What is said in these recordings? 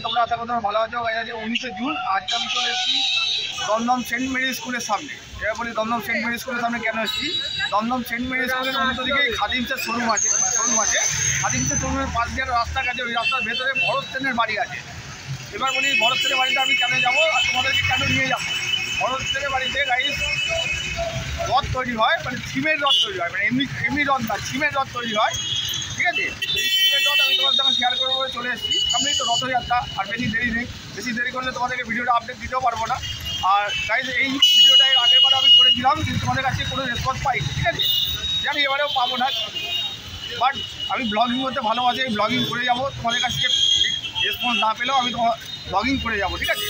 তোমরা আশা করি তোমরা ভালো আছো। আজ 19শে জুন, আজকে আমি চলে এসেছি দমদম সেন্ট মেরি স্কুলের সামনে। এবার বলি দমদম সেন্ট মেরি স্কুলের সামনে কেন এসেছি। দমদম সেন্ট মেরি স্কুলের উল্টো দিকে খাদিমসের শোরুম আছে। খাদিমসের শোরুমের পাশ দিয়ে রাস্তা গেছে, ওই রাস্তার ভেতরে ভরত সেনের বাড়ি আছে। এবার বলি ভরত সেনের বাড়িতে আমি কেন যাবো আর তোমাদেরকে কেন নিয়ে যাবো। ভরত সেনের বাড়িতে গাইস রথ তৈরি হয়, মানে সিমের রথ তৈরি হয়, মানে এমনি রথ না, সিমের রথ তৈরি হয়, ঠিক আছে। এই সিমের রথ আমি তোমাদের সঙ্গে শেয়ার করবো বলে চলে এসেছি। সামনেই তো রথযাত্রা, আর বেশি দেরি নেই। বেশি দেরি করলে তোমাদেরকে ভিডিওটা আপডেট দিতেও পারবো না। আর গাইস এই ভিডিওটা এর আগেরবার আমি করেছিলাম, কিন্তু তোমাদের কাছে কোনো রেসপন্স পাইনি, ঠিক আছে। জানি এবারেও পাবো না, বাট আমি ব্লগিং করতে ভালোবাসি, ব্লগিং করে যাবো। তোমাদের কাছ থেকে রেসপন্স না পেলেও আমি তোমার ব্লগিং করে যাবো, ঠিক আছে।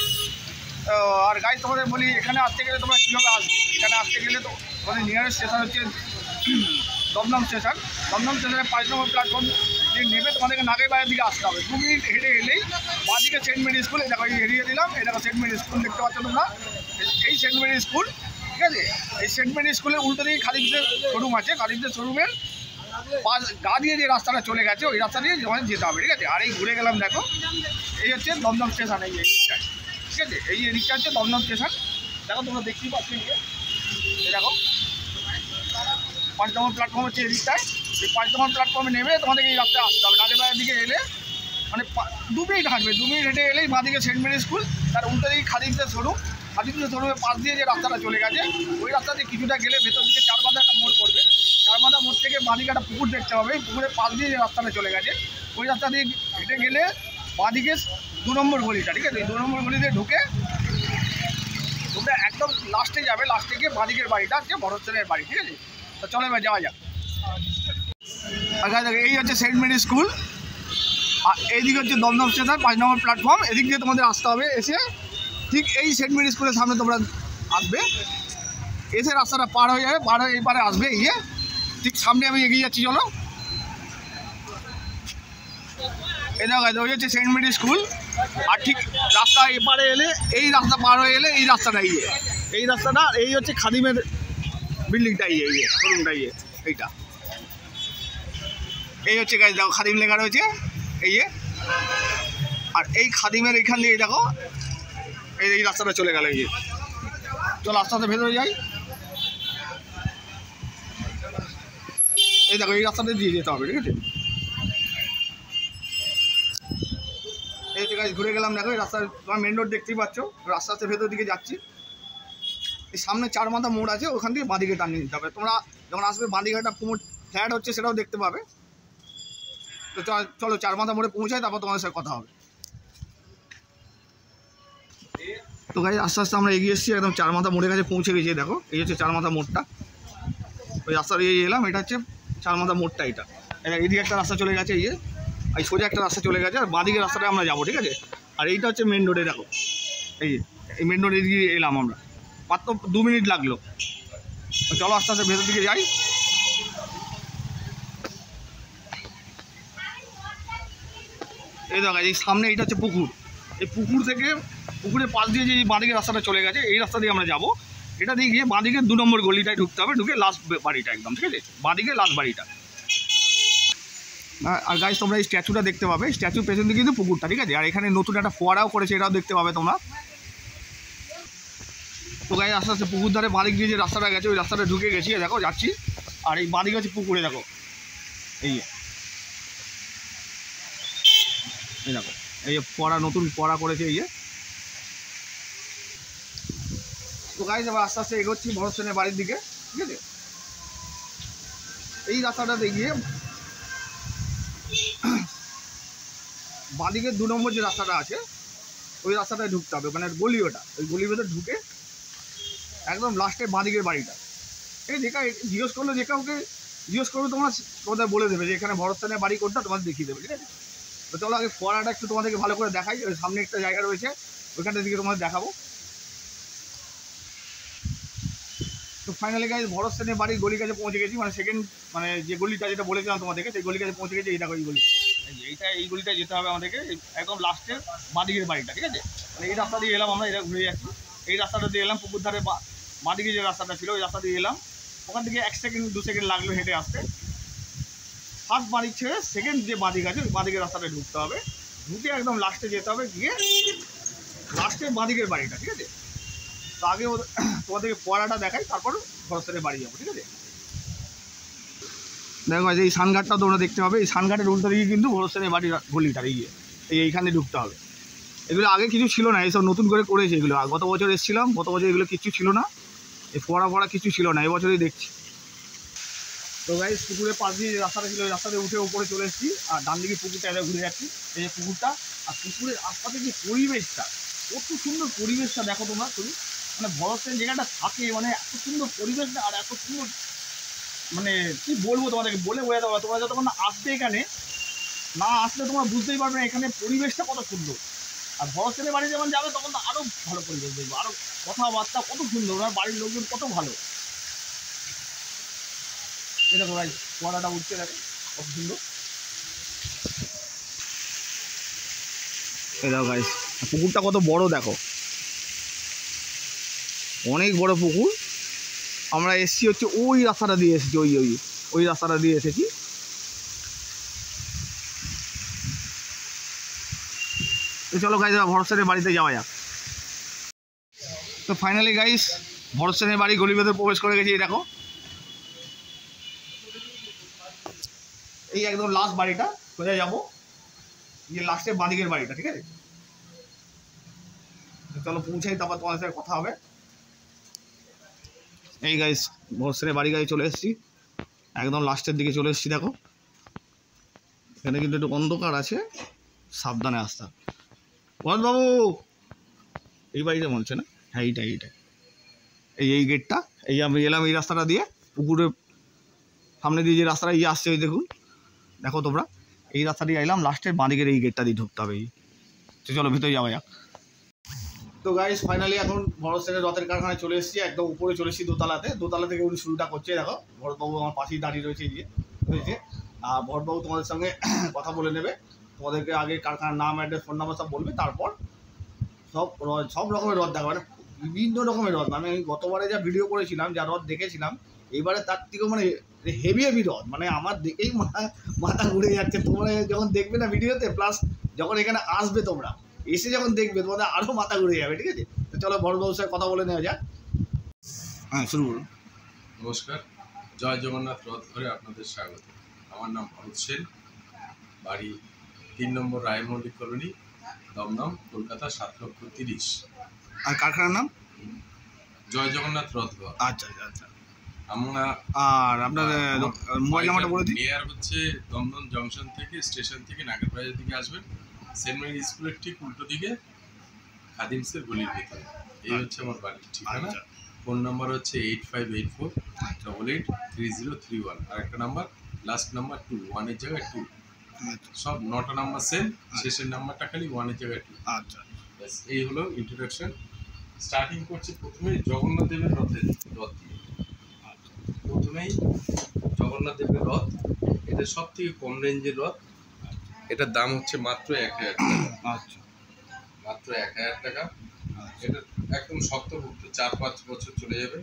আর গাইস তোমাদের বলি, এখানে আসতে গেলে তোমরা কীভাবে আসবে। এখানে আসতে গেলে তো তোমাদের নিয়ারেস্ট স্টেশন হচ্ছে দমদম স্টেশন। দমদম স্টেশনের 5 নম্বর প্ল্যাটফর্ম যে নেবে তোমাদেরকে নাগাইবাজার দিকে আসতে হবে। 2 মিনিট হেঁটে এলেই বাঁদিকে সেন্ট মেরি স্কুল, দেখো এই এরিয়ে দিলাম, এই দেখো সেন্ট মেরি স্কুল দেখতে পাচ্ছ তোমরা, এই সেন্ট মেরি স্কুল, ঠিক আছে। এই সেন্ট মেরি স্কুলের উল্টো দিকে খাদিমসের শোরুম আছে। খাদিমসের শোরুমের পাশ গা দিয়ে যে রাস্তাটা চলে গেছে, ওই রাস্তা দিয়ে তোমাদের যেতে হবে, ঠিক আছে। আর এই ঘুরে গেলাম, দেখো এই হচ্ছে দমদম স্টেশন, এই এদিকটায়, ঠিক আছে। এই এদিকটা হচ্ছে দমদম স্টেশন, দেখো তোমরা দেখতেই পাচ্ছ। এই দেখো 5 নম্বর প্ল্যাটফর্ম হচ্ছে এদিকটায়। এই 5 নম্বর প্ল্যাটফর্মে নেমে তোমাদেরকে এই রাস্তায় আসতে হবে। নাগেরবাজার দিকে এলে মানে 2 মিনিট হাঁটবে, 2 মিনিট হেঁটে এলেই বাঁদিকে সেন্ট মেরি স্কুল, তার উল্টো দিকে খাদিমসের শোরুম। খাদিমসের শোরুমের পাশ দিয়ে যে রাস্তাটা চলে গেছে, ওই রাস্তা দিয়ে কিছুটা গেলে ভেতর দিকে চারমাথা একটা মোড় পড়বে। চারমাথা মোড় থেকে বাঁদিকে একটা পুকুর দেখতে হবে। পুকুরের পাশ দিয়ে যে রাস্তাটা চলে গেছে, ওই রাস্তা দিয়ে হেঁটে গেলে বাঁদিকে 2 নম্বর গলিটা, ঠিক আছে। এই 2 নম্বর গলিতে ঢুকে তোমরা একদম লাস্টে যাবে, লাস্টে গিয়ে বাঁদিকের বাড়িটা হচ্ছে ভরত সেনের বাড়ি, ঠিক আছে। তো চলো এবার যাওয়া যাক। আচ্ছা দেখো এই হচ্ছে সেন্ট মেরি স্কুল, আর এইদিকে হচ্ছে দমদম স্টেশন 5 নম্বর প্ল্যাটফর্ম। এদিক দিয়ে তোমাদের আসতে হবে। এসে ঠিক এই সেন্ট মেরি স্কুলের সামনে তোমরা আসবে, এসে রাস্তাটা পার হয়ে যাবে, পার হয়ে এই পারে আসবে। ঠিক সামনে আমি এগিয়ে যাচ্ছি, চলো। এই দেখো ওই হচ্ছে সেন্ট মেরি স্কুল, আর ঠিক রাস্তা এপারে এলে এই রাস্তা পার হয়ে এলে এই রাস্তাটা এই রাস্তাটা এই হচ্ছে খাদিমের বিল্ডিংটা, শোরুমটা এইটা, এই হচ্ছে গাছ, দেখো খাদিম লেখা রয়েছে আর এই খাদিমের এইখান দিয়ে দেখো এই রাস্তাটা চলে গেল। চলো রাস্তাতে ভেতরে যাই। এই দেখো এই রাস্তাটা দিয়ে যেতে হবে, ঠিক আছে। এই যে গাছ ঘুরে গেলাম, দেখো এই রাস্তার তোমার মেন রোড দেখতেই পাচ্ছ। রাস্তাতে ভেতর দিকে যাচ্ছি। এই সামনে চারমাথা মোড় আছে, ওখান থেকে বাঁদিকে টান নিয়ে যেতে হবে। তোমরা যখন আসবে বাঁদিকে একটা ফ্ল্যাট হচ্ছে, সেটাও দেখতে পাবে। তো চলো চারমাথা মোড়ে পৌঁছায়, তারপর তোমাদের সাথে কথা হবে। তো গাইস আস্তে আস্তে আমরা এগিয়ে এসেছি, একদম চারমাথা মোড়ের কাছে পৌঁছে গেছি। দেখো এই হচ্ছে চারমাথা মোড়টা, ওই রাস্তা দিয়ে এলাম, এটা হচ্ছে চারমাথা মোড়টা। এইদিকে একটা রাস্তা চলে গেছে, এই সোজা একটা রাস্তা চলে গেছে, আর বাঁদিকে রাস্তাটা আমরা যাবো, ঠিক আছে। আর এইটা হচ্ছে মেন রোডে, দেখো এই মেন রোডে দিকে এলাম আমরা, মাত্র 2 মিনিট লাগলো। চলো আস্তে আস্তে ভেতর দিকে যাই। এই দেখো এই সামনে এইটা হচ্ছে পুকুর। এই পুকুর থেকে পুকুরের পাশ দিয়ে যে বাঁদিকে রাস্তাটা চলে গেছে, এই রাস্তা দিয়ে আমরা যাবো। এটা দিয়ে গিয়ে বাঁদিকে 2 নম্বর গলিটায় ঢুকতে হবে, ঢুকে লাস্ট বাড়িটা একদম, ঠিক আছে, বাঁদিকে লাস্ট বাড়িটা। আর গাইস তোমরা এই স্ট্যাচুটা দেখতে পাবে, স্ট্যাচুর পেছন দিকে কিন্তু পুকুরটা, ঠিক আছে। আর এখানে নতুন একটা ফোয়ারাও করেছে, এটাও দেখতে পাবে তোমরা। তো গাইস আস্তে আস্তে পুকুর ধারে বাঁদিক দিয়ে যে রাস্তাটা গেছে, ওই রাস্তাটা ঢুকে গেছি, দেখো যাচ্ছি। আর এই বাঁদিকে হচ্ছে পুকুরে, দেখো এই দেখো এই ফোয়ারা, নতুন ফোয়ারা করেছে তো গাইস এবার আস্তে আস্তে এগোচ্ছি ভরত সেনের বাড়ির দিকে, ঠিক আছে। এই রাস্তাটাতে গিয়ে বাঁদিকে 2 নম্বর যে রাস্তাটা আছে, ওই রাস্তাটায় ঢুকতে হবে, মানে গলি ওটা। ওই গলির ভেতরে ঢুকে একদম লাস্টে বাঁদিকের বাড়িটা। এই জিজ্ঞেস করলো, যে কাউকে জিজ্ঞেস করবে তোমাদের বলে দেবে যে এখানে ভরত সেনের বাড়ি কোনটা, তোমাদের দেখিয়ে দেবে, ঠিক আছে। তো চলো আগে ফোয়ারাটা একটু তোমাদেরকে ভালো করে দেখাই। ওই সামনে একটা জায়গা রয়েছে, ওইখানটার দিকে তোমাদের দেখাবো। তো ফাইনালি গাইস ভরত সেনের বাড়ির গলির কাছে পৌঁছে গেছি, মানে যে গলিটা যেটা বলেছিলাম তোমাদেরকে, সেই গলির কাছে পৌঁছে গেছি। এই দেখো এই গলি, এই গলিটায় যেতে হবে আমাদেরকে, একদম লাস্টের বাঁদিকের বাড়িটা, ঠিক আছে। মানে এই রাস্তা দিয়ে এলাম আমরা, এটা ঘুরে যাচ্ছি। এই রাস্তাটা দিয়ে এলাম, পুকুর ধারে বাঁদিকে যে রাস্তাটা ছিল, ওই রাস্তা দিয়ে এলাম। ওখান থেকে 1 সেকেন্ড 2 সেকেন্ড লাগলো হেঁটে আসতে। ফার্স্ট বাড়ি ছেড়ে সেকেন্ড যে বাঁদিক আছে, ওই বাঁদিকের রাস্তাটা ঢুকতে হবে। ঢুকে একদম লাস্টে যেতে হবে, গিয়ে লাস্টে বাঁদিকের বাড়িটা, ঠিক আছে? তো আগে তোমাদেরকে পড়াটা দেখাই, তারপর ভরসেনের বাড়ি যাবো, ঠিক আছে? দেখো এই সানঘাটটা তোমরা দেখতে পাবে, এই সানঘাটের উল্টো দিকে কিন্তু ভরসেনের বাড়ির গলিটার এইখানে ঢুকতে হবে। এগুলো আগে কিছু ছিল না, এইসব নতুন করে করেছে এগুলো। গত বছর এসেছিলাম, গত বছর এগুলো কিছু ছিল না, এই ফোড়া কিছু ছিল না, এবছরই দেখছি। তো গাইস পুকুরের পাশ দিয়ে রাস্তাটা ছিল, ওই রাস্তাতে উঠে উপরে চলে এসেছি, আর ডান দিকে পুকুরটা এটা ঘুরে যাচ্ছি, এই যে পুকুরটা। আর পুকুরের আশপাশে যে পরিবেশটা, কত সুন্দর পরিবেশটা দেখো তোমরা, তুমি মানে ভরসেন যেখানটা থাকে, মানে এত সুন্দর পরিবেশটা, আর এত সুন্দর, মানে কী বলবো তোমাদেরকে, বলে বোঝাতে পারবো। তোমরা যতক্ষণ না আসবে এখানে, না আসলে তোমরা বুঝতেই পারবে না এখানে পরিবেশটা কত সুন্দর। আর ভরসেনের বাড়ি যখন যাবে তখন তো আরও ভালো পরিবেশ দেখবো, আরও কথাবার্তা কত সুন্দর, ওনার বাড়ির লোকজন কত ভালো। এটা তো ভাই ফোয়ারাটা উঠছে, দেখো কত সুন্দর। এই দেখো গাইস পুকুরটা কত বড়, দেখো অনেক বড় পুকুর। আমরা এসছি হচ্ছে ওই রাস্তাটা দিয়ে এসেছি, ওই রাস্তাটা দিয়ে এসেছি। তো চলো গাইস ভরসেনের বাড়িতে যাওয়া যাক। তো ফাইনালি গাইস ভরসেনের বাড়ি গলির ভেতরে প্রবেশ করে গেছি। দেখো এই একদম লাস্ট বাড়িটা, কোথায় যাবো, এই লাস্টের বাঁদিকের বাড়িটা, ঠিক আছে? চলো পৌঁছাই, তারপর তোমাদের সাথে কথা হবে। এই গাইস ভরসেনের বাড়ি গাড়ি চলে এসেছি, একদম লাস্টের দিকে চলে এসেছি। দেখো এখানে কিন্তু একটু অন্ধকার আছে, সাবধানে আসতে। ভরত বাবু এই বাড়িটা বলছে না? হ্যাঁ এইটা এই গেটটা, এই আমি এলাম এই রাস্তাটা দিয়ে, পুকুরের সামনে দিয়ে যে রাস্তাটা আসছে, ওই দেখো তোমরা, এই রাস্তা দিয়ে এলাম, লাস্টের বাঁদিকের এই গেটটা দিয়ে ঢুকতে হবে। তো চলো ভিতরে যাওয়া যাক। তো গাইস ফাইনালি এখন ভরসেনের রথের কারখানায় চলে এসেছি, একদম উপরে চলে এসেছি দোতলাতে। দোতলা থেকে উনি শুরুটা করছে, দেখো ভরতবাবু আমার পাশেই দাঁড়িয়ে রয়েছে, রয়েছে। আর ভরতবাবু তোমাদের সঙ্গে কথা বলে নেবে, তোমাদেরকে আগে কারখানার নাম, অ্যাড্রেস, ফোন নাম্বার সব বলবে, তারপর সব রকমের রথ দেখো, মানে বিভিন্ন রকমের রথ। আমি গতবারে যা ভিডিও করেছিলাম, যা রথ দেখেছিলাম, এবারে তার থেকেও মানে হেভি রথ, মানে আমার দেখেই মাথা ঘুরে যাচ্ছে। তোমরা যখন দেখবে না ভিডিওতে, প্লাস যখন এখানে আসবে তোমরা, এসে যখন দেখবে তোমাদের আরও মাথা ঘুরে যাবে, ঠিক আছে? তো চলো ভরতবাবুর সাথে কথা বলে নেওয়া যাক। হ্যাঁ শুরু করুন। নমস্কার, জয় জগন্নাথ রথ ঘরে আপনাদের স্বাগত। আমার নাম ভরত সেন, বাড়ি 3 নম্বর রায়মল্লিক কলোনি, দমদম, কলকাতা 7,30,000। আর কারখানার নাম জয় জগন্নাথ রথ ঘর। আচ্ছা। আমরা আর আপনার মোবাইল নাম্বারটা বলে দিন। মেয়ার হচ্ছে দমদম জংশন থেকে, স্টেশন থেকে নাগরবাজার দিকে আসবেন, সেন্ট মেরি স্কুলের ঠিক উল্টো দিকে খাদিমসের গলির ভিতরে। এই হচ্ছে আমার বাড়ির ঠিকানা। ফোন নাম্বার হচ্ছে 8584883031। আর একটা নাম্বার, লাস্ট নাম্বার 2, 1 এর জায়গায় 2। সব 9টা নাম্বার সেম, শেষের নাম্বারটা খালি 1 এর জায়গায় 2। আচ্ছা ব্যাস এই হলো ইন্ট্রোডাকশন। স্টার্টিং করছি প্রথমেই জগন্নাথ দেবের রথ দিয়ে। প্রথমেই জগন্নাথ দেবের রথ, এটা সব থেকে কম রেঞ্জের রথ। এটার দাম হচ্ছে মাত্র 1000 টাকা। আচ্ছা, মাত্র 1000 টাকা। এটা একদম শক্তপোক্ত, 4-5 বছর চলে যাবে।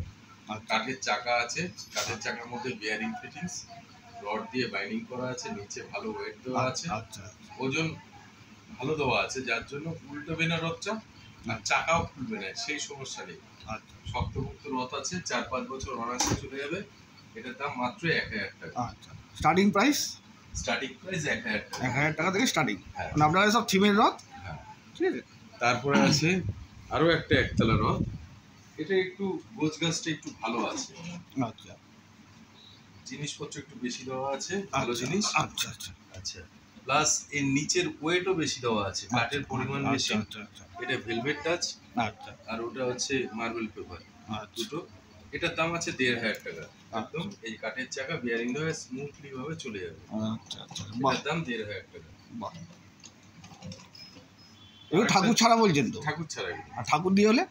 আর কাঠের চাকা আছে, কাঠের চাকার মধ্যে বিয়ারিং ফিটিংস, রড দিয়ে বাইন্ডিং করা আছে, নিচে ভালো ওয়েট দেওয়া আছে, ওজন ভালো দেওয়া আছে, যার জন্য উল্টোবে না রথটা, আর চাকাও খুলবে না, সেই সমস্যা নেই। শক্তপোক্ত রথ আছে, 4-5 বছর অনায়াসে চলে যাবে। এটার দাম মাত্র 1000 টাকা। আচ্ছা, স্টার্টিং প্রাইস 1000 টাকা। 1000 টাকা থেকে স্টার্টিং। মানে আপনারা সব থিমের রথ, হ্যাঁ ঠিক আছে। তারপরে আছে আরও একটা একতলা রথ, এটা একটু গোছগাছটা একটু ভালো আছে। আচ্ছা, জিনিসপত্র একটু বেশি দেওয়া আছে, ভালো জিনিস। আচ্ছা। প্লাস এর নিচের ওয়েটও বেশি দেওয়া আছে, কাঠের পরিমাণ বেশি। এটা ভেলভেট টাচ, আচ্ছা, আর ওটা হচ্ছে মার্বেল পেপার, দুটো। এটার দাম আছে 1500 টাকা। একদম এই কাঠের চাকা বিয়ারিং হয়ে স্মুথলি ভাবে চলে যাবে। আচ্ছা, এটার দাম 1500 টাকা। বাহ, এগুলো ঠাকুর ছাড়া বলছেন তো? ঠাকুর ছাড়া। আর ঠাকুর দিয়ে হলে?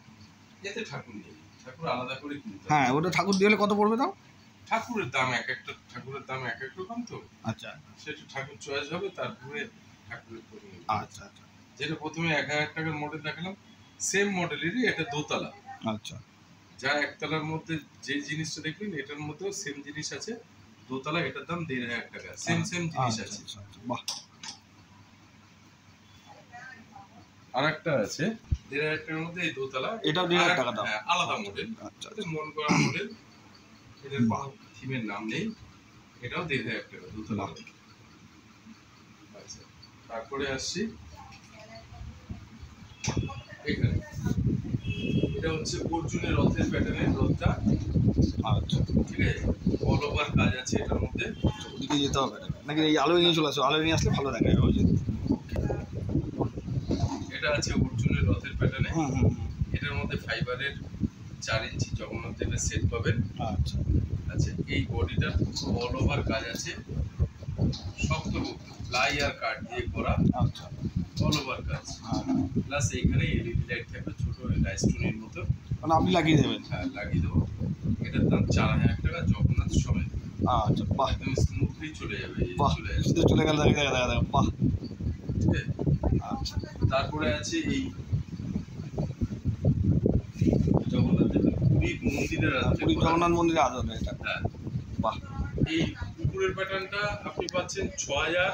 এতে ঠাকুর নেই, ঠাকুর আলাদা করে কিনতে হবে। হ্যাঁ, ওটা ঠাকুর দিয়ে হলে কত পড়বে তাও? ঠাকুরের দাম এক একটা ঠাকুরের দাম এক এক রকম, তো আচ্ছা, সেটা ঠাকুর চয়েস হবে, তারপরে ঠাকুরের করে। আচ্ছা। যেটা প্রথমে 1000 টাকার মডেল দেখালাম, সেম মডেলেরই এটা দোতলা। আচ্ছা, যা একতলার মধ্যে যে জিনিসটা দেখলেন, এটার মধ্যেও সেম জিনিস আছে, দোতলা। এটার দাম 1500 টাকা। সেম জিনিস আছে। বাহ, আর একটা আছে 1,500 টাকার মধ্যে এই দোতলা, এটাও 1,500 টাকা দাম। হ্যাঁ, আলাদা মডেল। আচ্ছা এটা মন করা মডেল, এটার কোনো থিমের নাম নেই। এটাও 1,500 টাকা দোতলা। আচ্ছা, তারপরে আসছি এখানে। এটা হচ্ছে অর্জুনের রথের প্যাটার্নের রথটা। আচ্ছা, ঠিক আছে, অল ওভার কাজ আছে এটার মধ্যে। ওদিকে যেতে হবে নাকি? এই আলোয় নিয়ে চলে আসো, আলোয় নিয়ে আসলে ভালো দেখায়। ওই যে এটা আছে অর্জুনের রথের প্যাটার্নে। হুম হুম। এটার মধ্যে ফাইবারের 4 ইঞ্চি জগন্নাথ দেবের সেট পাবেন। আচ্ছা আচ্ছা, এই বডিটার অল ওভার কাজ আছে, শক্তপোক্ত প্লাই আর কাঠ দিয়ে করা। আচ্ছা, অল ওভার কাজ। হ্যাঁ, প্লাস এইখানে এলইডি লাইট থাকবে, ছোট লাইটস্টোনের মতো। মানে আপনি লাগিয়ে দেবেন? হ্যাঁ, লাগিয়ে দেবো। এটার দাম 4,000 টাকা জগন্নাথ সমেত। আচ্ছা, বাহ, একদম স্মুথলি চলে যাবে। এই বাহ, চলে যাবে, চলে গেল, দেখা দেখা দেখা, বাহ। ঠিক আছে। আচ্ছা, তারপরে আছে এই জগন্নাথ দেবের পুরী মন্দিরের আদলে পুরী করা। জগন্নাথ মন্দিরে আদলে এটা, হ্যাঁ, বাহ। এই উপরের প্যাটার্নটা আপনি পাচ্ছেন 6,000,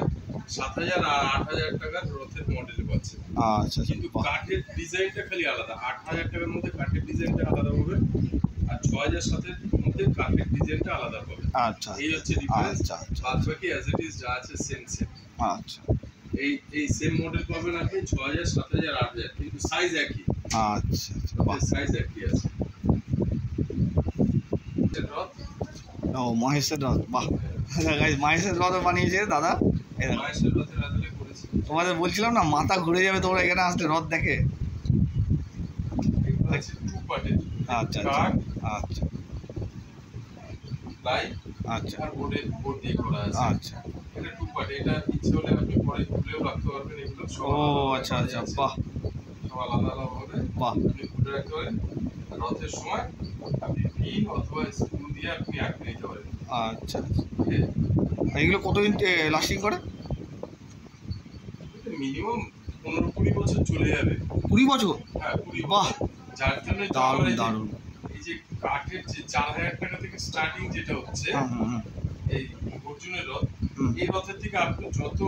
7,000 আর 8,000 টাকার রথের মডেলে পাচ্ছেন। আচ্ছা, কিন্তু বাহ, কাঠের ডিজাইনটা খালি আলাদা। 8,000 টাকার মধ্যে কাঠের ডিজাইনটা আলাদা হবে, আর 6,000 7,000 মধ্যে কাঠের ডিজাইনটা আলাদা হবে। আচ্ছা, এই হচ্ছে ডিফারেন্স। আচ্ছা, আচ্ছা, বাদ বাকি অ্যাজ ইট ইজ যা আছে সেম সেম। আচ্ছা, এই সেম মডেল পাবেন আপনি 6,000, 7,000, 8,000, কিন্তু সাইজ একই। আচ্ছা, বাহ। সাইজ একই আছে। রথ, ও, মহেশের রথ, বাহ। গাইস, মহেশের রথ বানিয়েছে দাদা। এই দেখো, মায়ের রথের আদলে করেছি। তোমাদের বলছিলাম না, মাথা ঘুরে যাবে তোমরা এখানে আসলে রথ দেখে। এগুলো আছে টু পার্টের। আচ্ছা, কাঠ, আচ্ছা, প্লাই আচ্ছা, আর বোর্ড দিয়ে করা আছে। আচ্ছা। এটা টু পার্ট। এটা ইচ্ছে হলে আপনি পরে খুলেও রাখতে পারবেন। এগুলো সব ও, আলাদা আচ্ছা, আলাদা আচ্ছা, আছে। বাহ, সব আলাদা আলাদা হবে, বাহ। আপনি খুলে রাখতে পারেন। রথের সময় আপনি পিন অথবা স্ক্রু দিয়ে আপনি আটকে নিতে পারেন। আচ্ছা, ঠিক আছে, এইগুলো কতদিন লাস্টিং করে? মিনিমাম 15-20 বছর চলে যাবে। 20 বছর? হ্যাঁ, 20 বাহ, বছর। যার জন্য দারুণ দারুণ। এই যে কাঠের যে 4,000 টাকা থেকে স্টার্টিং যেটা হচ্ছে, হুম হুম হুম এই অর্জুনের রথ, হুম। এই রথের থেকে আপনি যত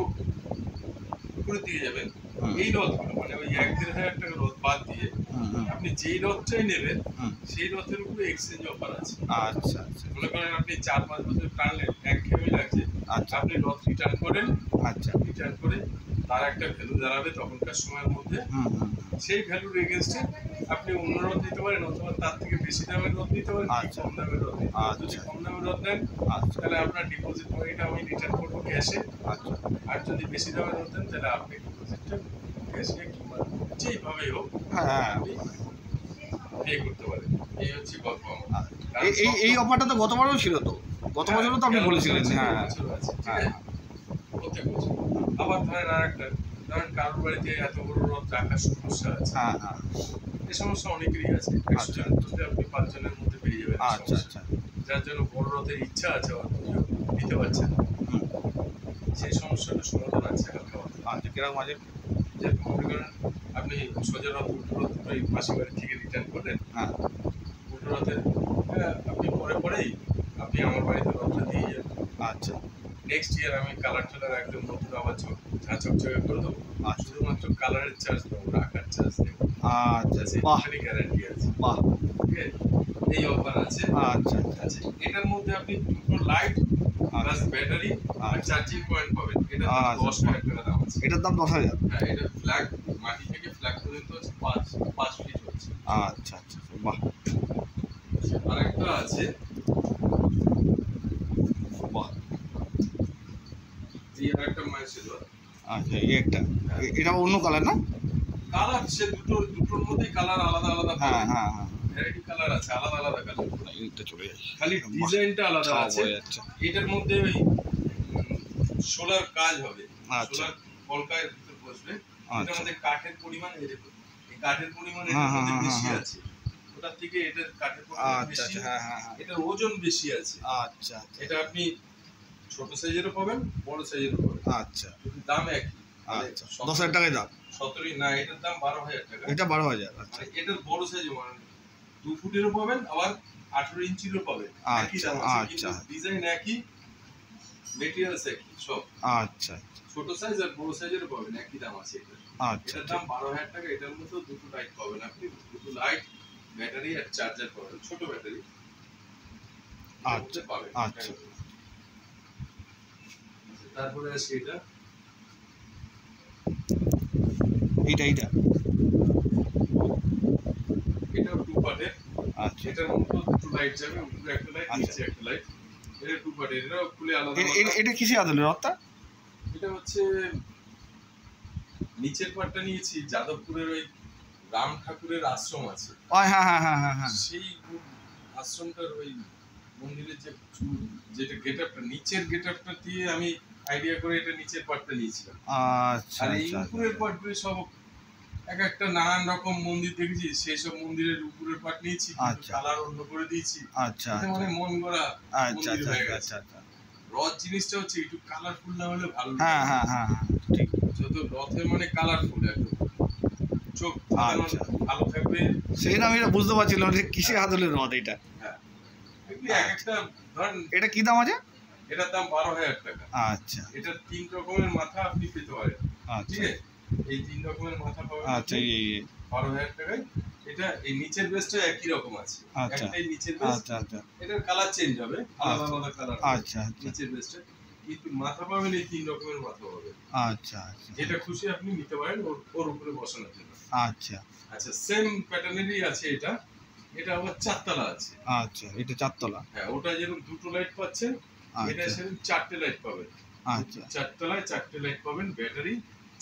উপরে দিয়ে যাবেন, হুম। এই রথগুলো মানে ওই 1,500 টাকা রথ বাদ দিয়ে হুম হুম আপনি যেই রথটাই নেবেন হুম। সেই রথের উপরে এক্সচেঞ্জ অফার আছে। আচ্ছা, আচ্ছা, মনে করেন আপনি 4-5 বছর টানলেন, একঘেয়েমি লাগছে, আচ্ছা, আপনি রথ রিটার্ন করেন। আচ্ছা, রিটার্ন করে তার একটা ভ্যালু দাঁড়াবে তখনকার সময়ের মধ্যে। হুম হুম, সেই ভ্যালুর এগেনস্টে আপনি অন্য রথ নিতে পারেন, অথবা তার থেকে বেশি দামের রথ নিতে পারেন, কি আচ্ছা। কম দামের রথ নিতে পারেন। যদি আচ্ছা। কম দামের রথ নেন, আচ্ছা, তাহলে আপনার ডিপোজিট মানিটা আমি রিটার্ন করবো ক্যাশে। আচ্ছা, আর যদি বেশি দামের রথ নেন, তাহলে আপনি ডিপোজিটটা ক্যাশে কিংবা যেইভাবেই হোক হ্যাঁ। আপনি পে করতে পারেন। এই হচ্ছে গল্প আমার। এই অফারটা তো গতবারও ছিল তো, গত বছরও তো আপনি বলেছিলেন। হ্যাঁ, বছর আছে, ঠিক হ্যাঁ, আছে? প্রত্যেক বছর। আবার ধরেন আরেকটা, ধরেন কারোর বাড়িতে এত বড় রথ রাখার সমস্যা আছে। হ্যাঁ, হ্যাঁ, এই সমস্যা অনেকেরই আছে। 100 জন বসলে আপনি 5 জনের মধ্যে পেয়ে যাবেন এই আচ্ছা, সমস্যা। আচ্ছা, যার জন্য বড় রথের ইচ্ছা আছে হয়তো দিতে পারছেন না। হুম, সেই সমস্যাটা সমাধান আছে হালকা পাতলা। আচ্ছা, কিরকম আছে? যেরকম মনে করেন আপনি সোজা রথ উল্টো রথ দুটোই মাসির বাড়ি থেকে রিটার্ন করলেন, হ্যাঁ, উল্টো রথের আপনি পরেই আপনি আমার বাড়িতে রথটা দিয়ে যাবেন। আচ্ছা, নেক্সট ইয়ার আমি কালার টালার একদম নতুন আবার ঝা চকচকে করে দেবো। শুধুমাত্র কালারের চার্জ দেবো, রাখার চার্জ দেবো। আচ্ছা, বাহ, এখানে গ্যারান্টি আছে। বাহ, ঠিক আছে, এই অফার আছে। আচ্ছা, আচ্ছা, এটার মধ্যে আপনি দুটো লাইট প্লাস ব্যাটারি আর চার্জিং পয়েন্ট পাবেন। এটা 10,000 টাকা দাম আছে। এটার দাম 10,000? হ্যাঁ, এটা ফ্ল্যাগ মাটি থেকে ফ্ল্যাগ পর্যন্ত হচ্ছে 5 ফিট হচ্ছে। আচ্ছা, আচ্ছা, বাহ, আর একটা আছে, বাহ, এই আর একটা মাইল ছিল। আচ্ছা, এই একটা, এটা অন্য কালার না? কালার সে দুটোর মধ্যেই কালার আলাদা আলাদা হ্যাঁ, পাবেন। হ্যাঁ, হ্যাঁ, ভ্যারাইটি কালার আছে, আলাদা আলাদা কালার। এইটা চলে যাচ্ছে, খালি ডিজাইনটা আলাদা আছে। আচ্ছা, এটার মধ্যে ওই সোলার কাজ হবে। আচ্ছা, সোলার কলকায় ভিতর বসবে। এটার আচ্ছা, মধ্যে কাঠের পরিমাণ এই দেখুন, এই কাঠের পরিমাণ হ্যাঁ, এটার মধ্যে হ্যাঁ, বেশি হ্যাঁ, আছে। ওটার থেকে এটার কাঠের পরিমাণ আচ্ছা, বেশি, আচ্ছা, হ্যাঁ, হ্যাঁ, হ্যাঁ, এটার ওজন বেশি আছে। আচ্ছা, আচ্ছা, এটা আপনি ছোট সাইজেরও পাবেন, বড় সাইজেরও পাবেন, আচ্ছা, কিন্তু দাম একই। আচ্ছা, 10,000 টাকায় দাম? 17 না, এটার দাম 12,000 টাকা। এটা 12,000? আচ্ছা, মানে এটার বড় সাইজ মানে 2 ফুটেরও পাবেন, আবার 18 ইঞ্চিরও পাবেন। একই দাম আছে, কিন্তু আচ্ছা, ডিজাইন একই, মেটেরিয়ালস একই সব। আচ্ছা, ছোট সাইজ আর বড় সাইজের পাবেন, একই দাম আছে এটা। আচ্ছা এটার দাম 12,000 টাকা। এটার মধ্যে দুটো লাইট পাবেন আপনি, দুটো লাইট, ব্যাটারি আর চার্জার পাবেন, ছোট ব্যাটারি। আচ্ছা পাবেন। আচ্ছা। তারপরে আছে এটা, এইটা এটাও 2 পার্টের। আচ্ছা। এটার মধ্যে দুটো লাইট যাবে, উপরে একটা লাইট, নিচে একটা লাইট। এটা 2 পার্টের, এটাও খুলে আলাদা। এটা কিসে আদলে রথটা? এটা হচ্ছে নিচের পার্টটা নিয়েছি যাদবপুরের ওই রাম ঠাকুরের আশ্রম আছে, হ্যাঁ। সেই আশ্রমটার ওই মন্দিরের যে যেটা গেটআপটা, নিচের গেটআপটা দিয়ে আমি আইডিয়া করে এটা নিচের পার্টটা নিয়েছিলাম। আচ্ছা। আর এই উপরের পার্টগুলো সব এক একটা নানান রকম মন্দির দেখেছি, সেই সব মন্দিরের উপরের পার্ট নিয়েছি, কালার অন্য করে দিয়েছি। আচ্ছা, মানে মন গড়া আচ্ছা মন্দির হয়ে গেছে। আচ্ছা। রথ জিনিসটা হচ্ছে একটু কালারফুল না হলে ভালো লাগে। হ্যাঁ ঠিক। যত রথে মানে কালারফুল, একদম চোখ ভালো থাকবে। সেই আমি এটা বুঝতে পারছিলাম যে কিসে আদলের রথ এটা। হ্যাঁ, এক একটা ধরেন। এটা কি দাম আছে? এটার দাম 12,000 টাকা। আচ্ছা। এটার 3 রকমের মাথা আপনি পেতে পারেন। ঠিক আছে, এই 3 রকমের মাথা পাবেন। আচ্ছা, এই 12,000 টাকায়। এটা এই নিচের বেসটা একই রকম আছে, একটাই নিচের বেস। আচ্ছা। এটার কালার চেঞ্জ হবে, আলাদা আলাদা কালার। আচ্ছা। নিচের বেসটা কিন্তু মাথা পাবেন, এই 3 রকমের মাথা পাবেন। আচ্ছা। যেটা খুশি আপনি নিতে পারেন ওর উপরে বসানোর জন্য। আচ্ছা। সেম প্যাটার্নেরই আছে এটা। এটা আবার 4 তলা আছে। আচ্ছা, এটা 4 তলা। হ্যাঁ, ওটা যেরকম দুটো লাইট পাচ্ছেন, এটা সেরকম 4টে লাইট পাবেন। আচ্ছা, 4 তলায় 4টে লাইট পাবেন, ব্যাটারি,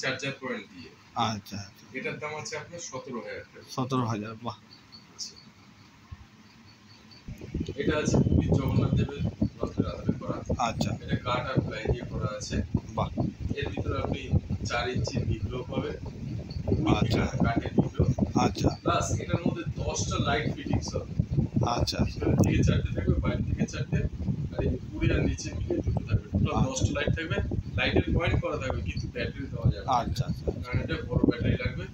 চার্জার পয়েন্ট দিয়ে। আচ্ছা। এটার দাম আছে আপনার 17,000 টাকা। 17,000, বাহ। এটা আছে পুরী জগন্নাথ দেবের রথের আদলে করা। আচ্ছা। এটা কাঠ আর প্লাই দিয়ে করা আছে, বাহ। এর ভিতরে আপনি 4 ইঞ্চি বিগ্রহ পাবেন। আচ্ছা, কাঠের বিগ্রহ। আচ্ছা। প্লাস এটার মধ্যে 10টা লাইট ফিটিংস হবে। আচ্ছা। ভিতরে থেকে 4টে থাকবে, বাইরে থেকে 4টে, আর এই পুরী আর নিচে মিলে দুটো থাকবে। টোটাল 10টা লাইট থাকবে। লাইটের পয়েন্ট করা থাকবে, কিন্তু ব্যাটারি দেওয়া যাবে। আচ্ছা। কারণ এটা বড় ব্যাটারি লাগবে,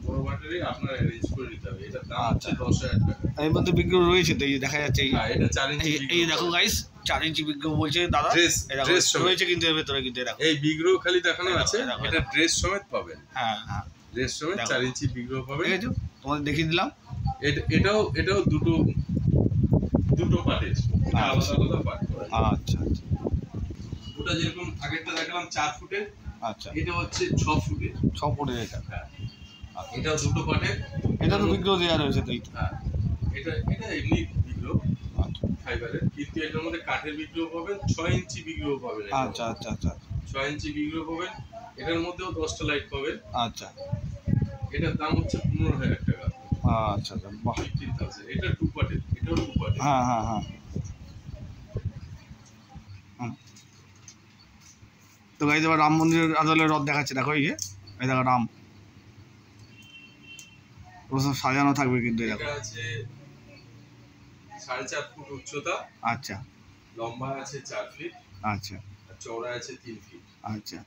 বড় ব্যাটারি আপনার অ্যারেঞ্জ করে দিতে হবে। এটা দাম হচ্ছে 10,000 টাকা। এর মধ্যে বিগ্রহ রয়েছে তো, এই দেখা যাচ্ছে। হ্যাঁ, এটা 4 ইঞ্চি। এই দেখো গাইস, 4 ইঞ্চি বিগ্রহ বলছে দাদা। ড্রেস রয়েছে কিন্তু এর ভিতরে, কিন্তু দেখো এই বিগ্রহ খালি দেখানো আছে, এটা ড্রেস সমেত পাবেন। হ্যাঁ, ড্রেস সমেত 4 ইঞ্চি বিগ্রহ পাবেন। ঠিক আছে, তোমাদের দেখিয়ে দিলাম। এটাও দুটো পার্টের, আলাদা আলাদা পার্ট করা। আচ্ছা। ওটা যেরকম আগেরটা দেখালাম 4 ফুটের। আচ্ছা, এটা হচ্ছে 6 ফুটের। 6 ফুটের এটা। হ্যাঁ, এটাও দুটো পার্টের। এটা তো বিগ্রহ দেওয়া রয়েছে তো। হ্যাঁ, এটা এমনি বিগ্রহ। আচ্ছা, ফাইবারের, কিন্তু এটার মধ্যে কাঠের বিগ্রহ পাবেন, 6 ইঞ্চি বিগ্রহ পাবেন। আচ্ছা। 6 ইঞ্চি বিগ্রহ পাবেন। এটার মধ্যেও 10টা লাইট পাবেন। আচ্ছা। এটার দাম হচ্ছে 15,000 টাকা। আচ্ছা, বাহ। 15,000। এটা 2 পার্টের, এটাও 2 পার্টের। হ্যাঁ। তো গাইজ, এবার রাম মন্দিরের আদলের রথ দেখাচ্ছে। দেখো, এই দেখো রাম, সব সাজানো থাকবে। কিন্তু এটা আছে 4.5 ফুট উচ্চতা। আচ্ছা। লম্বা আছে 4 ফিট। আচ্ছা। আর চওড়া আছে 3 ফিট। আচ্ছা।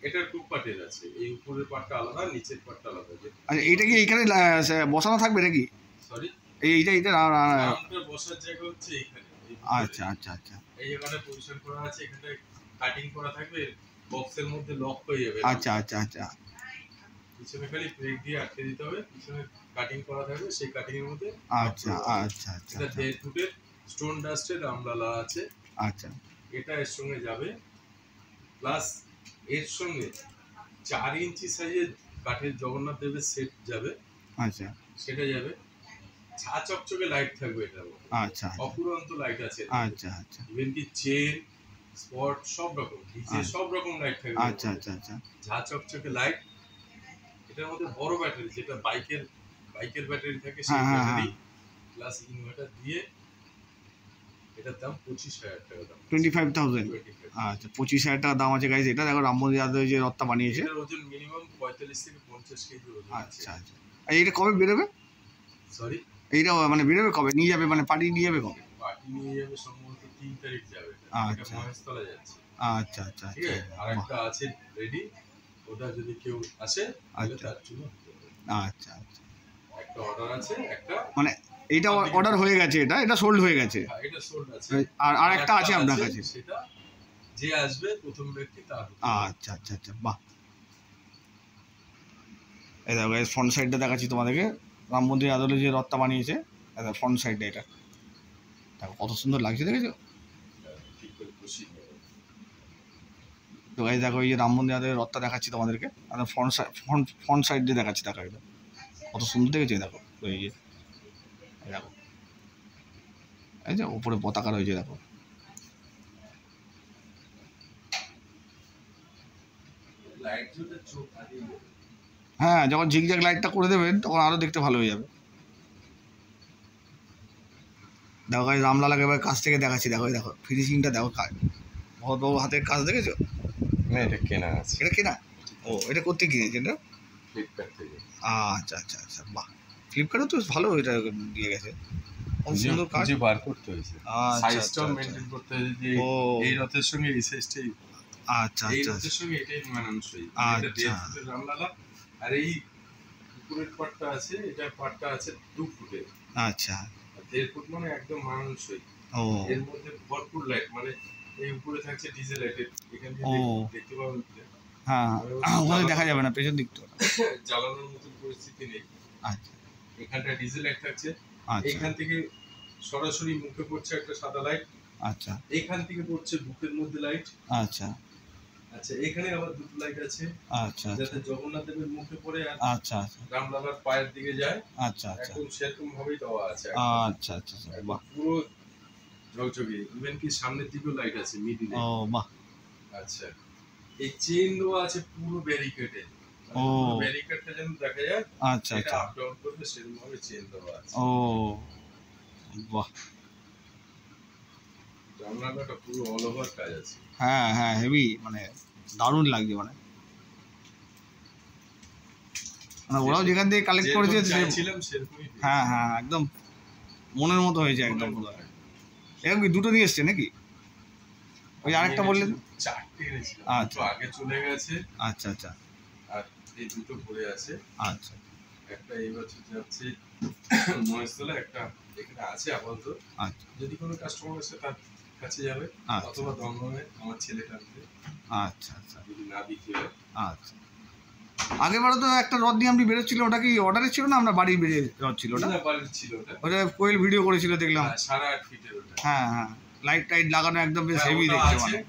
এটা 2 পার্টের আছে, এই উপরের পার্টটা আলাদা, নিচের পার্টটা আলাদা। আচ্ছা, এইটা কি এইখানে বসানো থাকবে নাকি? সরি, এইটা রামটার বসার জায়গা হচ্ছে এইখানে। আচ্ছা। এই জায়গাটা পজিশন করা আছে, এখানে কাটিং করা থাকবে, বক্সের মধ্যে লক হয়ে যাবে। আচ্ছা। পিছনে খালি ব্রেক দিয়ে আটকে দিতে হবে, পিছনে কাটিং করা থাকবে, সেই কাটিং এর মধ্যে। আচ্ছা। এটা 1.5 ফুটের স্টোন ডাস্টেড আমলালা আছে। আচ্ছা। এটা এর সঙ্গে যাবে, প্লাস এর সঙ্গে 4 ইঞ্চি সাইজের কাঠের জগন্নাথ দেবের সেট যাবে। আচ্ছা, সেটা যাবে। ছা চকচকে লাইট থাকবে এটার মধ্যে। আচ্ছা। অপুরন্ত লাইট আছে। আচ্ছা। ইভেন কি চেন, স্পট, সব রকম ডিজে, সব রকম লাইট থাকবে। আচ্ছা। ঝা চকচকে লাইট। এটার মধ্যে বড় ব্যাটারি, যেটা বাইকের ব্যাটারি থাকে, সেই ব্যাটারি প্লাস ইনভার্টার দিয়ে। এটার দাম 25,000 টাকা দাম। 25,000। আচ্ছা, 25,000 টাকা দাম আছে গাইস। এটা দেখো রাম মন্দির আদলে যে রথটা বানিয়েছে, এটার ওজন মিনিমাম 45 থেকে 50 কেজি ওজন আছে। আচ্ছা। এইটা কবে বেরোবে? সরি, এইটা মানে বেরোবে কবে? নিয়ে যাবে মানে পার্টি নিয়ে যাবে কবে? পার্টি নিয়ে যাবে সম্ভবত 3 তারিখ যাবে। আচ্ছা, মহেশতলা যাচ্ছে। আচ্ছা। ঠিক আছে, আরেকটা আছে রেডি, ওটা যদি কেউ আসে তাহলে তার জন্য। আচ্ছা। একটা অর্ডার আছে, একটা মানে এইটা অর্ডার হয়ে গেছে, এটা সোল্ড হয়ে গেছে। এটা সোল্ড আছে। আর একটা আছে আপনার কাছে, সেটা যে আসবে প্রথম ব্যক্তি তার। আচ্ছা আচ্ছা আচ্ছা, বাহ। এই দেখো ফ্রন্ট সাইডটা দেখাচ্ছি তোমাদেরকে, রাম মন্দির আদলে যে রথটা বানিয়েছে, ফ্রন্ট সাইডটা এটা দেখো কত সুন্দর লাগছে, দেখেছো? তো গাইস দেখো এই যে রাম মন্দির আদলের রথটা দেখাচ্ছি তোমাদেরকে, ফ্রন্ট সাইড দিয়ে দেখাচ্ছি, দেখো এটা কত সুন্দর দেখেছে। দেখো এই যে দেখো, এই যে উপরে পতাকা রয়েছে দেখো। হ্যাঁ, যখন ঝিকঝ্যাক লাইটটা করে দেবেন তখন আরো দেখতে ভালো হয়ে যাবে। দেখো গাইস রামলালাকে এবার কাছ থেকে দেখাচ্ছি, দেখো দেখো ফিনিশিংটা দেখো, ভরতবাবু হাতের কাজ দেখেছো? না, এটা কেনা আছে। এটা কেনা? ও, এটা করতে কিনেছে এটা? ফ্লিপকার্ট থেকে। আচ্ছা আচ্ছা আচ্ছা, বাহ। ফ্লিপকার্টে তো ভালো এটা দিয়ে গেছে, কত সুন্দর কাজ। খুঁজে বার করতে হয়েছে, আচ্ছা সাইজটাও আচ্ছা মেইনটেইন করতে হয়েছে যে ও এই রথের সঙ্গে এই সাইজটাই, আচ্ছা এই আচ্ছা রথের সঙ্গে এটাই মানানসই। এটা আচ্ছা 1.5 ফুটের রামলালা, আর এই উপরের পাটটা আছে, এটা পাটটা আছে 2 ফুটের। আচ্ছা, 1.5 ফুট মানে একদম মানানসই। ও এর মধ্যে ভরপুর লাইট, মানে এই উপরে থাকছে ডিজেল লাইট, এখান থেকে ও দেখতে পাবেন। হ্যাঁ, ওখানে দেখা যাবে না, পেছন দিকটা জ্বালানোর মতন পরিস্থিতি নেই। আচ্ছা এখানটা ডিজেল লাইট থাকছে, আচ্ছা এখান থেকে সরাসরি মুখে পড়ছে একটা সাদা লাইট, আচ্ছা এখান থেকে পড়ছে বুকের মধ্যে লাইট। আচ্ছা আচ্ছা, এখানে আবার দুটো লাইট আছে আচ্ছা যাতে জগন্নাথ দেবের মুখে পড়ে আর আচ্ছা আচ্ছা রামলালার পায়ের দিকে যায়, আচ্ছা আচ্ছা একদম সেরকম ভাবেই দেওয়া আছে। আচ্ছা আচ্ছা, বাহ, পুরো ঝকঝকে, ইভেন কি সামনের দিকেও লাইট আছে মিডিলে। ও বাহ। আচ্ছা, এই চেইন দেওয়া আছে পুরো ব্যারিকেডে, ও ব্যারিকেডটা যেন দেখা যায়, আচ্ছা এটা আচ্ছা, আপ ডাউন করবে সেরকম ভাবে চেইন দেওয়া আছে। ও বাহ, রামলালাটা পুরো অল ওভার কাজ আছে। হ্যাঁ হ্যাঁ, হেভি, মানে দারুণ লাগছে, মানে ওরাও যেখান থেকে কালেক্ট করেছে চাইছিলাম সেরকমই। হ্যাঁ হ্যাঁ, একদম মনের মতো হয়েছে একদম পুরো। এরকম কি দুটো নিয়ে এসছে নাকি? ওই আরেকটা বললেন? 4টে এনেছিলাম, আচ্ছা আগে চলে গেছে, আচ্ছা আচ্ছা আর এই দুটো পড়ে আছে। আচ্ছা একটা এই বছর যাচ্ছে মহেশতলা, একটা এখানে আছে আপাতত। আচ্ছা যদি কোনো কাস্টমার আসে তার কাছে যাবে, আচ্ছা অথবা দমদমে আমার ছেলেটা আনবে আচ্ছা আচ্ছা যদি না বিক্রি হয়। আচ্ছা, আগেরবারও তো একটা রথ দিয়ে আপনি বেরোচ্ছিল, ওটা কি অর্ডারে ছিল না আমরা বাড়ি বেরিয়ে রথ ছিল ওটা? না, বাড়ির ছিল ওটা। ওটা কোয়েল ভিডিও করেছিল দেখলাম। 8.5 ফিটের ওটা। হ্যাঁ হ্যাঁ, লাইট টাইট লাগানো একদম বেশ হ্যাঁ, হেভি ওটা দেখতে, আছে, মানে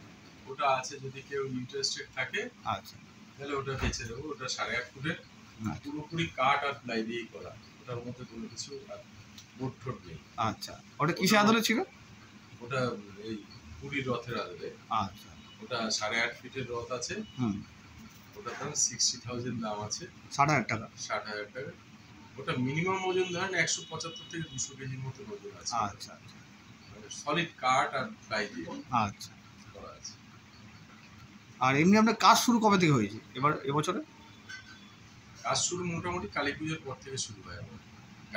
ওটা আছে, যদি কেউ ইন্টারেস্টেড থাকে আচ্ছা তাহলে ওটা বেচে দেবো। ওটা 8.5 ফুটের, আচ্ছা পুরোপুরি কাঠ আর প্লাই দিয়েই করা, ওটার মধ্যে কোনো কিছু বোট ঠোট নেই। আচ্ছা, ওটা কিসে আদলে ছিল? ওটা এই পুরীর রথের আদলে। আচ্ছা, ওটা 8.5 ফিটের রথ আছে, হুম, ওটার দাম 60,000 দাম আছে, 60,000 টাকা। 60,000 টাকা। ওটা মিনিমাম ওজন ধরেন 175 থেকে 200 কেজির মতো ওজন আছে। আচ্ছা আচ্ছা সলিড কাঠ আর প্লাই দিয়ে আচ্ছা, করা আছে। আর এমনি আপনার কাজ শুরু কবে থেকে হয়েছে এবছরে? কাজ শুরু মোটামুটি কালী পুজোর পর থেকে শুরু হয় আমার।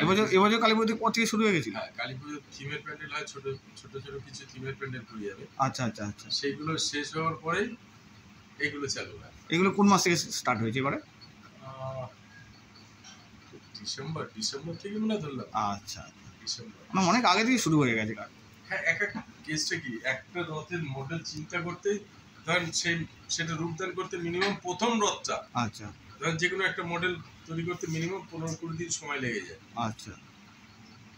এবছর কালী পুজোর পর থেকে শুরু হয়ে গেছিল? হ্যাঁ, কালী পুজোর থিমের প্যান্ডেল হয়, ছোট ছোট ছোট কিছু থিমের প্যান্ডেল পড়ে যাবে। আচ্ছা আচ্ছা আচ্ছা, সেইগুলো শেষ হওয়ার পরেই এগুলো চালু হয়। এগুলো কোন মাস থেকে স্টার্ট হয়েছে এবারে? ডিসেম্বর থেকে মনে হয় ধরলাম। আচ্ছা, ডিসেম্বর, মানে অনেক আগে থেকে শুরু হয়ে গেছে কাজ। হ্যাঁ। এক এক কেসটা কি, একটা রথের মডেল চিন্তা করতে ধরেন সেটা রূপদান করতে মিনিমাম প্রথম রথটা, আচ্ছা ধরেন যে কোনো একটা মডেল তৈরি করতে মিনিমাম 15-20 দিন সময় লেগে যায়। আচ্ছা,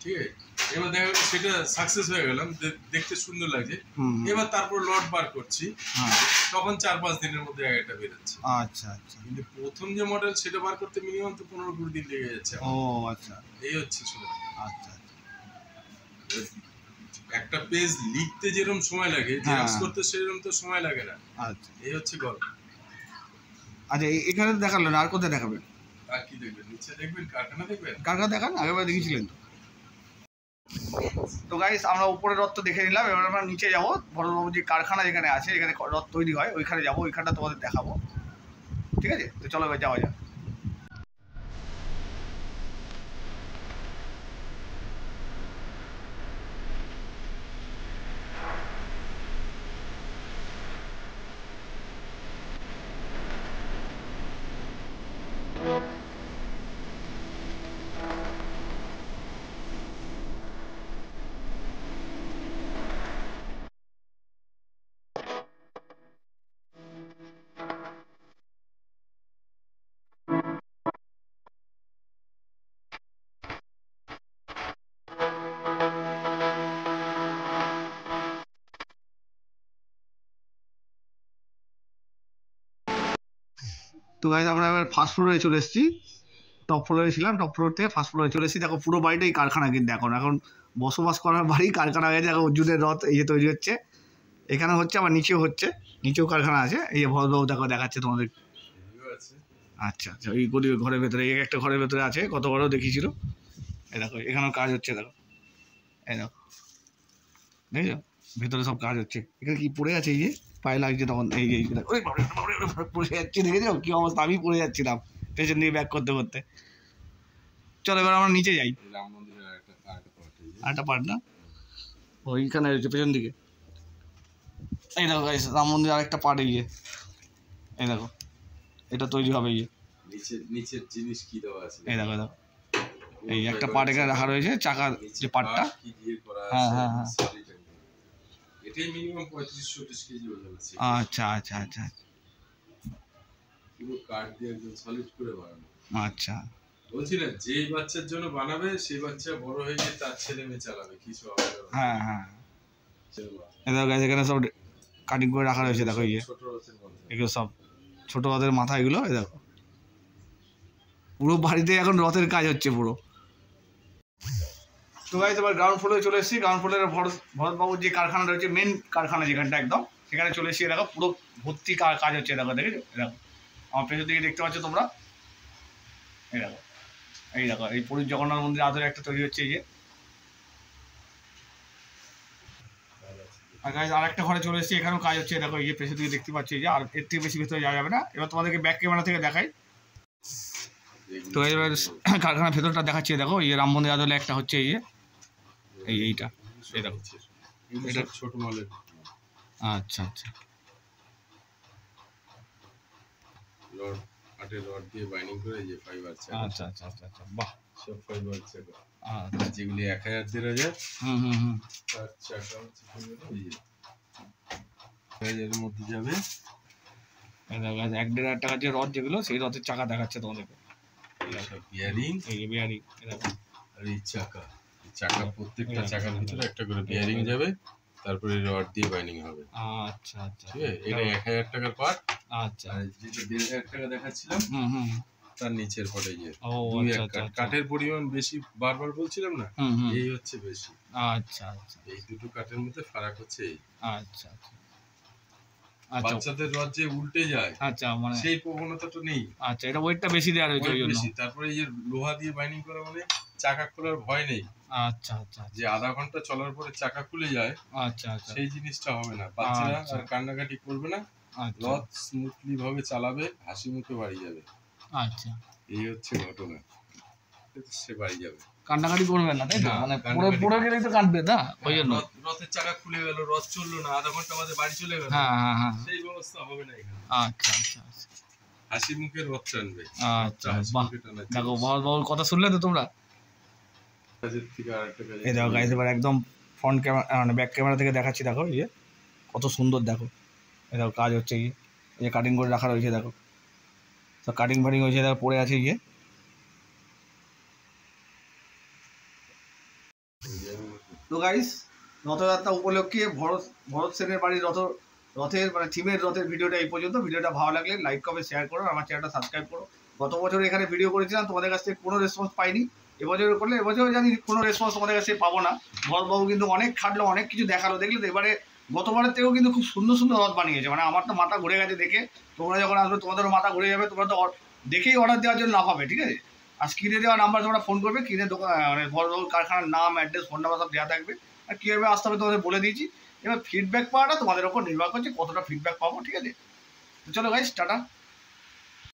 ঠিক আছে, এবার দেখা গেল সেটা সাকসেস হয়ে গেলাম, দেখতে সুন্দর লাগছে, হুম, এবার তারপর লট বার করছি, হ্যাঁ, তখন 4-5 দিনের মধ্যে একটা বেরোচ্ছে। আচ্ছা আচ্ছা, কিন্তু প্রথম যে মডেল সেটা বার করতে মিনিমাম তো 15-20 দিন লেগে যাচ্ছে। ও আচ্ছা এই হচ্ছে শুনে, আচ্ছা একটা পেজ লিখতে যেরকম সময় লাগে, জেরক্স করতে সেরকম তো সময় লাগে না। আচ্ছা এই হচ্ছে গল্প। আচ্ছা, এখানে দেখালো না, আর কোথায় দেখাবেন? আর কি দেখবেন, নিচে দেখবেন, কারখানা দেখবেন। কারখানা দেখান, আগেরবার দেখিয়েছিলেন তো। তো গাইস, আমরা উপরের রথ তো দেখে নিলাম, এবার আমরা নিচে যাবো, ভরতবাবু যে কারখানা যেখানে আছে, এখানে রথ তৈরি হয়, ওইখানে যাবো, ওইখানটা তোমাদের দেখাবো। ঠিক আছে, তো চলো এবার যাওয়া যাক। তো গাইজ আমরা এবার ফার্স্ট ফ্লোরে চলে এসেছি, টপ ফ্লোরে ছিলাম, টপ ফ্লোর থেকে ফার্স্ট ফ্লোরে চলে এসেছি। দেখো পুরো বাড়িটাই কারখানা, কিন্তু এখন বসবাস করার বাড়ি কারখানা হয়ে গেছে। দেখো অর্জুনের রথ এই যে তৈরি হচ্ছে, এখানে হচ্ছে, আবার নিচেও হচ্ছে, নিচেও কারখানা আছে। এই যে ভরতবাবু দেখো দেখাচ্ছে তোমাদের। আচ্ছা আচ্ছা, ওই ঘরের ভেতরে, এই একটা ঘরের ভেতরে আছে, কত বড় দেখিয়েছিল। এই দেখো এখানেও কাজ হচ্ছে, দেখো এই দেখো, দেখেছো ভেতরে সব কাজ হচ্ছে। এখানে কি পড়ে আছে, এই যে পায়ে লাগছে তখন, এই যে পড়ে যাচ্ছি, দেখেছো কি অবস্থা, আমি পড়ে যাচ্ছিলাম পেছন দিয়ে ব্যাক করতে করতে। চলো এবার আমরা নিচে যাই। আরেকটা পার্ট না, ওইখানে রয়েছে পেছন দিকে। এই দেখো গাইস, রাম মন্দির আরেকটা পার্ট, এই যে এই দেখো এটা তৈরি হবে। এই যে নিচের জিনিস কি দেওয়া আছে, এই দেখো দেখো, এই একটা পার্ট এখানে রাখা রয়েছে, চাকার যে পার্টটা। হ্যাঁ হ্যাঁ হ্যাঁ, এটাই মিনিমাম 35-40 কেজি ওজন আছে। আচ্ছা আচ্ছা আচ্ছা, পুরো কাঠ দিয়ে একদম সলিড করে বানানো। আচ্ছা, বলছি না, যে বাচ্চার জন্য বানাবে সেই বাচ্চা বড় হয়ে গিয়ে তার ছেলে মেয়ে চালাবে, কিছু হবে না। হ্যাঁ হ্যাঁ, দেখো গাইস এখানে সব কাটিং করে রাখা রয়েছে। দেখো এই যে ছোট রথের মধ্যে এগুলো সব ছোট রথের মাথা, এগুলো এই দেখো পুরো বাড়িতে এখন রথের কাজ হচ্ছে পুরো। তো গাইস এবার গ্রাউন্ড ফ্লোরে চলে এসেছি। গ্রাউন্ড ফ্লোরে ভরতবাবুর যে কারখানা রয়েছে, মেন কারখানা যেখানটা একদম, সেখানে চলে এসেছি। দেখো পুরো ভর্তি কাজ হচ্ছে, দেখো দেখেছো, দেখো আমার পেছন দিকে দেখতে পাচ্ছ তোমরা, এই দেখো এই দেখো, এই পুরীর জগন্নাথ মন্দির আদরে একটা তৈরি হচ্ছে। এই যে আর গাইস আরেকটা ঘরে চলে এসেছি, এখানেও কাজ হচ্ছে। দেখো এই যে পেছন দিকে দেখতে পাচ্ছি, যে আর এর থেকে বেশি ভেতরে যাওয়া যাবে না। এবার তোমাদেরকে ব্যাক ক্যামেরা থেকে দেখাই। তো এবার কারখানার ভেতরটা দেখাচ্ছি। দেখো এই রাম মন্দির আদলে একটা হচ্ছে, এই যে এইটা, এই দেখো এটা ছোট মালের। আচ্ছা আচ্ছা, রড, কাঠের রড দিয়ে বাইন্ডিং করে, এই যে ফাইবার চাকা। আচ্ছা আচ্ছা আচ্ছা আচ্ছা, বাহ, সব ফাইবার চাকা। আচ্ছা, যেগুলি 1000 তার চাকা হচ্ছে এই যে 1000 এর মধ্যে যাবে। এই দেখো 1-1.5 টাকার যে রড যেগুলো, সেই রথের চাকা দেখাচ্ছে তোমাদেরকে। বিয়ারিং, এই যে বিয়ারিং, এই দেখো আর এই চাকা, প্রত্যেকটা চাকার ভিতরে একটা করে বিয়ারিং যাবে, তারপরে রড দিয়ে বাইন্ডিং হবে। আচ্ছা আচ্ছা, ঠিক আছে, এটা 1000 টাকার পার্ট। আচ্ছা, আর যেটা 1500 টাকা দেখাচ্ছিলাম, তার নিচের পটে যে কাঠের পরিমাণ বেশি, বারবার বলছিলাম না, এই হচ্ছে বেশি। আচ্ছা আচ্ছা, এই দুটো কাঠের মধ্যে ফারাক হচ্ছে এই। আচ্ছা আচ্ছা, বাচ্চাদের রথ যে উল্টে যায়, আচ্ছা, মানে সেই প্রবণতাটা নেই। আচ্ছা, এটা ওয়েটটা বেশি দেওয়া রয়েছে ওই জন্য। তারপরে এই যে লোহা দিয়ে বাইন্ডিং করা, মানে চাকা খোলার ভয় নেই। আচ্ছা আচ্ছা, যে আধা ঘন্টা চলার পরে চাকা খুলে যায়, আচ্ছা আচ্ছা, সেই জিনিসটা হবে না। বাচ্চারা আর কান্নাকাটি করবে না, রথ স্মুথলি ভাবে চালাবে, হাসি মুখে বাড়ি যাবে। আচ্ছা, এই হচ্ছে ঘটনা, সে বাড়ি যাবে, কান্নাকাটি করবে না, তাই তো? মানে পুরো গেলেই তো কাঁদবে না, ওই জন্য। রথের চাকা খুলে গেল, রথ চললো না, আধা ঘন্টা বাদে বাড়ি চলে গেল, হ্যাঁ হ্যাঁ হ্যাঁ, সেই ব্যবস্থা হবে না এখানে। আচ্ছা আচ্ছা আচ্ছা, হাসি মুখে রথ টানবে। আচ্ছা, বাহ, দেখো বাবুর কথা শুনলে তো তোমরা। এই দেখো গাইস, এবার একদম ফ্রন্ট ক্যামেরা, মানে ব্যাক ক্যামেরা থেকে দেখাচ্ছি। দেখো এই যে কত সুন্দর, দেখো এই দেখো কাজ হচ্ছে, এই যে কাটিং করে রাখা রয়েছে, দেখো সব কাটিং ফাটিং হয়েছে, দেখো পড়ে আছে। গিয়ে তো গাইস, রথযাত্রা উপলক্ষে ভরত সেনের বাড়ির রথের মানে থিমের রথের ভিডিওটা এই পর্যন্ত। ভিডিওটা ভালো লাগলে লাইক কমেন্ট শেয়ার করো, আমার চ্যানেলটা সাবস্ক্রাইব করো। গত বছর এখানে ভিডিও করেছিলাম, তোমাদের কাছ থেকে কোনো রেসপন্স পাইনি। এবছর করলে, এবছর জানি কোনো রেসপন্স তোমাদের কাছে পাবো না। ভরতবাবু কিন্তু অনেক খাটলো, অনেক কিছু দেখালো, দেখলে তো। এবারে গতবারের থেকেও কিন্তু খুব সুন্দর সুন্দর রথ বানিয়েছে। মানে আমার তো মাথা ঘুরে গেছে দেখে। তোমরা যখন আসবে তোমাদেরও মাথা ঘুরে যাবে, তোমরা তো দেখেই অর্ডার দেওয়ার জন্য লাফাবে, ঠিক আছে। আর স্ক্রিনে দেওয়া নাম্বার তোমরা ফোন করবে, স্ক্রিনে দোকান মানে ভরতবাবুর কারখানার নাম, অ্যাড্রেস, ফোন নাম্বার সব দেওয়া থাকবে। আর কীভাবে আসতে হবে তোমাদের বলে দিয়েছি। এবার ফিডব্যাক পাওয়াটা তোমাদের ওপর নির্ভর করছে, কতটা ফিডব্যাক পাবো, ঠিক আছে। তো চলো গাইস, টাটা।